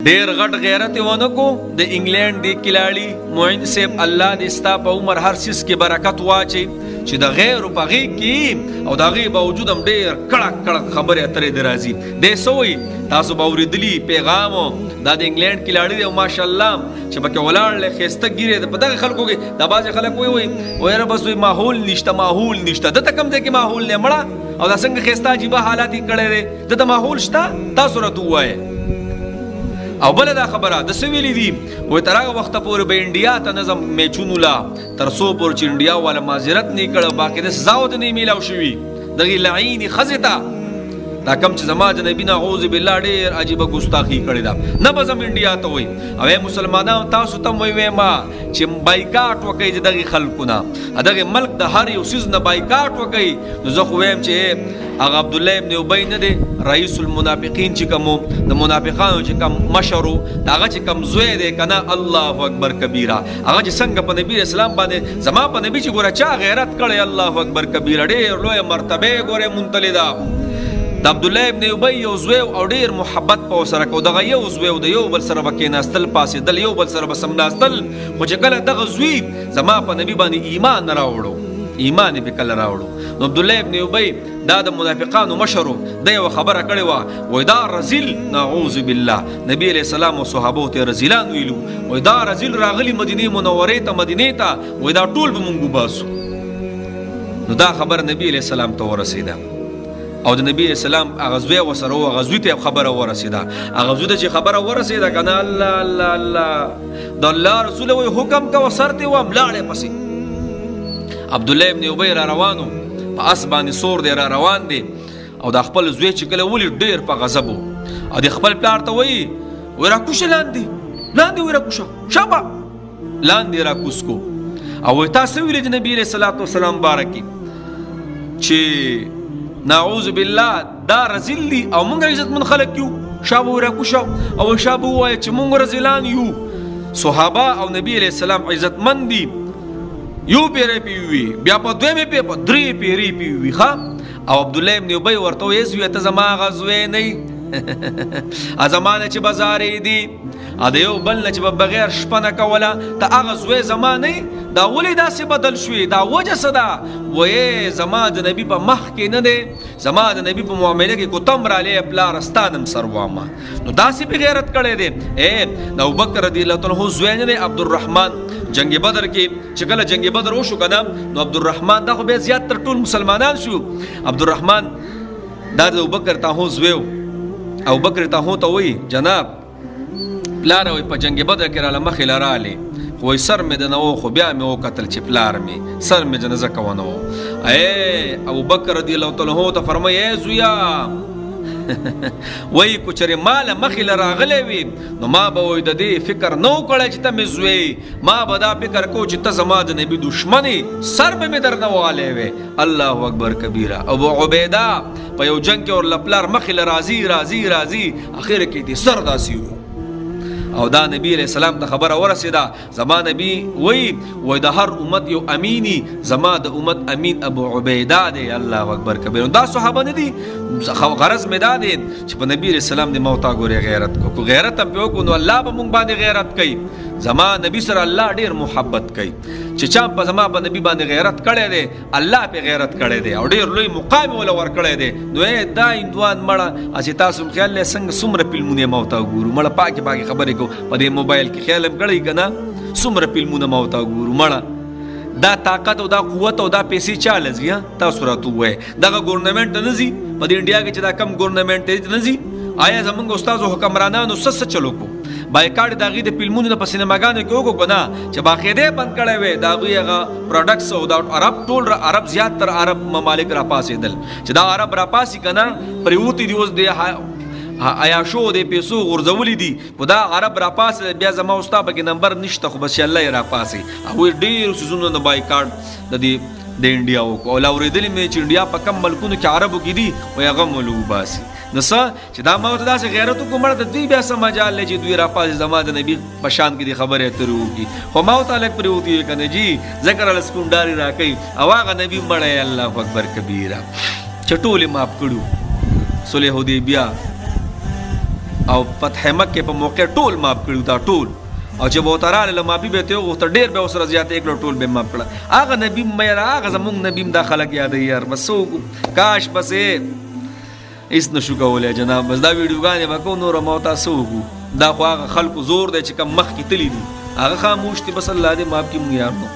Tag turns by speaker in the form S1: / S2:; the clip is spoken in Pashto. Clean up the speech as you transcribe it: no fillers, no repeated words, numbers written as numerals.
S1: ډیر غټ غیرت ونه کو د انګلند دی کلاړي معین صاحب الله دې ستا په عمر هر سیس کې برکت واچي چې د غیر په غي کې او د غي باوجود هم ډیر کړه کړه خبره اترې درازي دې سوې تاسو باوریدلی پیغام دا د انګلند کلاړي دی او ماشاءالله چې پکې ولاړ له خسته ګیره د پدغه خلکو کې د باز خلک وای را بس وای ماحول نشته د تکم دې کې ماحول نه مړه او دا څنګه خسته عجیب حالات کړي د ماحول شته تاسو راته وای او بل دا خبره د سویلی دی وای تر هغه وخت پورې به انډیا ته نظم میچونو لا تر سو پور چې انډیا والا معذرت نه کړه باقي د سزا ود نه میلاو شوی دغه لعین خزتا دا کم چې زما د نبی نعوذ بالله ډیر عجیب ګستاخی کړی دا نه بزم انډیا ته وای او مسلمانانو تاسو ته وای ما چې بایکاټ وکړي دغه خلکونه دغه ملک د هر یو سیز نه بایکاټ وکړي نو زه خو وایم چې هغه عبد الله ابن ابی نه دی رئیس المنافقین چې کوم د منافقانو چې کوم مشرو هغه چې کوم زوی دی کنه الله اکبر کبیره هغه چې څنګه په نبی اسلام باندې زما په نبی چې ګوره چا غیرت کړي الله اکبر کبیره ډیر لوی مرتبه ګوره منتلدا د عبد الله ابن ابی یو زوی او ډیر محبت په سره کو دغه یو زوی او د یو بل سره وکیناستل پاسې دل یو بل سره بسمناستل خو چې کله دغه زوی زما په نبی باندې ایمان راوړو ایمان به کله راوړو نو عبد الله ابن ابی دا د منافقانو مشرو د یو خبره کړي وا وای دا رزیل نعوذ بالله نبی علیہ السلام او صحابه ته رزیلان ویلو وای دا رزیل راغلی مدینه منوره ته وای دا ټول به مونږ باسو نو دا خبر نبی علیہ السلام ته ورسیده او د نبی اسلام غزوی وسره او غزوی ته خبره ورسیده غزوی ته چې خبره ورسیده کنه الله الله الله د الله رسول وی حکم کا وسرته و املاړه پسې عبد الله ابن ابی را روانو په اسبانی سور دی را روان دی او د خپل زوی چې کله ولي ډیر په غضب او د خپل پلار ته وی ورا کوش لاندې ورا کوش شابه لاندې را کوسکو او تاسو ویل د نبی رسول الله والسلام بارکی چې نعوذ بالله دا رزیل دی او مونږ عزت من خلق یو شابه ورا کوش او شابه وای چې مونږ رزیلان یو صحابه او نبی علیہ السلام عزت من دی یو پیری پیوی بیا په دویمه پی په درې پیری پیوی ښا او عبد الله ابن ابی ورته وې زوی ته زما غزوې نه زمانه چې بازار دی ا د یو بل نه چې بغیر شپنه کوله ته هغه زوی زمانه دا ولې داسې بدل شوې دا وجه څه ده وایې زما د نبی په مخ کې نه دی زما د نبی په معامله کې کوتم را لې پلار استانم سروامه نو داسې په غیرت کړی دی د ابوبکر رضی الله عنه زوی نه دی عبدالرحمن جنگ بدر کې چې کله جنگ بدر وشو کنه نو عبدالرحمن دا خو بیا زیات تر ټول مسلمانان شو عبدالرحمن دا د ابوبکر ته زوی او بکر ته ته وی جناب پلار وي په جنگ بدر کې را مخې لراله خو سر مې د نو خو بیا مې وکتل چې پلار مې سر مې جنازه کوونو اے ابو بکر رضی الله تعالی عنہ ته فرمایي زویا وای کو چرې مال مخې لراغلې وي نو ما به وای د دې فکر نو کړی چې ته مې زوی ما به دا فکر کو چې ته زما د نبی دشمنی سر به مې درنه والی وي الله اکبر کبیره ابو عبیده په یو جنگ کې اور لپلار مخې لرازي اخر کې دې سر داسي او دا نبی علیہ السلام ته خبره ورسیده زما نبی وای د هر امت یو امینی زما د امت امین ابو عبیده دی الله اکبر کبیر دا صحابه نه دي غرض مې دا دی چې په نبی علیہ السلام د موتا ګوري غیرت کو غیرت په کو نو الله به مونږ باندې غیرت کوي زما نبی سره الله ډیر محبت کوي چې چا په زما په نبی باندې غیرت کړي دی الله په غیرت کړي دی او ډیر لوی مقام ولا ور کړي دی نو دا اندوان مړه اسی تاسو خیال له څنګه سمره فلمونه موتا ګورو مړه پاکي خبرې په دې موبایل کې خیال هم کړی کنه څومره فلمونه موتا ګورو مړه دا طاقت او دا قوت او دا پیسې چا لږی تاسو راته وای دغه ګورنمنت نه زی په دې انډیا کې چې دا کم ګورنمنت نه زی آیا زمونږ استاد او حکمرانانو سس چلو کو بایکاټ دغه د فلمونو د سینماګانو کې وګو کنه چې باقاعده بند کړي وي دغه هغه پروډکټس او د عرب ټول عرب زیات تر عرب ممالک را پاسېدل چې دا عرب را پاسې کنه پریوتی دی اوس دی آیا شو د پیسو غرزولې دي په دا عرب را پاسې بیا زما استاد کې نمبر نشته خو بس الله را پاسې او ډیر سيزونو د بایکاټ د دې د انډیا او لاورېدلې مې چې انډیا په کم ملکونو کې عربو کې دي او هغه مولو باسي نسا چې دا ما ته داسې غیرت کومړه د دې بیا سمجال لږ دوی را پاسې زما د نبی په شان کې خبره اتروږي خو ما تعالی پر وتی کنه جی ذکر ال سکونداري را کوي او هغه نبی مړی الله اکبر کبیره چټولې ماپ کړو صلح حدیبیه او فتح مکه په موقع ټول ماپ کړو دا ټول او چې به تراله لمافي به ته غوښته ډیر به اوسره زیات یک ټول به ماپ کړه هغه نبی مې هغه زمونږ نبی دا خلک یاد یار بس کاش پسې اس نشو کولای جناب بس دا ویډیوګانې وکړو نور مو تاسو دا خو هغه خلکو زور دی چې کم مخ کې تللی دي هغه خاموش دي بس الله دې ماپ کې مونږ یار نو